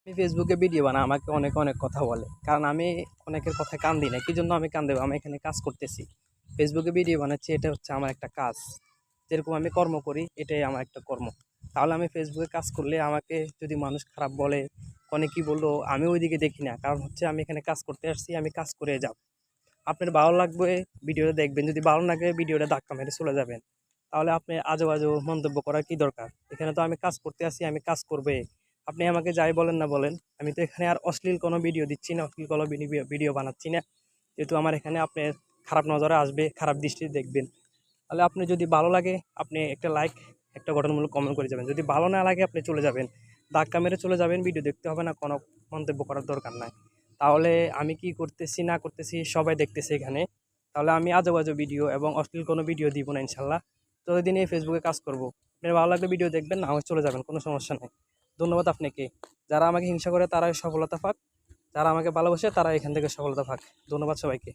আমি ফেসবুকে ভিডিও বানাই, আমাকে অনেকে অনেক কথা বলে। কারণ আমি অনেকের কথায় কান দিই না। কি জন্য আমি কান দেবো? আমি এখানে কাজ করতেছি। ফেসবুকে ভিডিও বানাচ্ছি, এটা হচ্ছে আমার একটা কাজ। যেরকম আমি কর্ম করি, এটাই আমার একটা কর্ম। তাহলে আমি ফেসবুকে কাজ করলে আমাকে যদি মানুষ খারাপ বলে, অনেক কি বললো, আমি ওইদিকে দেখি না। কারণ হচ্ছে আমি এখানে কাজ করতে আসছি, আমি কাজ করে যাব। আপনার ভালো লাগবে, ভিডিওটা দেখবেন। যদি ভালো না লাগে, ভিডিওটা ধাক্কা মেরে চলে যাবেন। তাহলে আপনি আজে বাজে মন্তব্য করার কি দরকার? এখানে তো আমি কাজ করতে আসি, আমি কাজ করবে। আপনি আমাকে যাই বলেন না বলেন, আমি তো এখানে আর অশ্লীল কোনো ভিডিও দিচ্ছি না, অশ্লীল কোনো ভিডিও বানাচ্ছি না। যেহেতু আমার এখানে আপনার খারাপ নজরে আসবে, খারাপ দৃষ্টিতে দেখবেন। তাহলে আপনি যদি ভালো লাগে, আপনি একটা লাইক, একটা গঠনমূলক কমেন্ট করে যাবেন। যদি ভালো না লাগে, আপনি চলে যাবেন, ধাক্কা মেরে চলে যাবেন। ভিডিও দেখতে হবে না, কোনো মন্তব্য করার দরকার নাই। তাহলে আমি কি করতেছি না করতেছি সবাই দেখতেছে এখানে। তাহলে আমি আজেবাজে ভিডিও এবং অশ্লীল কোনো ভিডিও দিব না ইনশাল্লাহ। যতদিন এই ফেসবুকে কাজ করব, আপনার ভালো লাগলে ভিডিও দেখবেন, না হয় চলে যাবেন, কোনো সমস্যা নেই। ধন্যবাদ আপনাকে। যারা আমাকে হিংসা করে তারা সফলতা পাক, যারা আমাকে ভালোবাসে তারা এখান থেকে সফলতা পাক। ধন্যবাদ সবাইকে।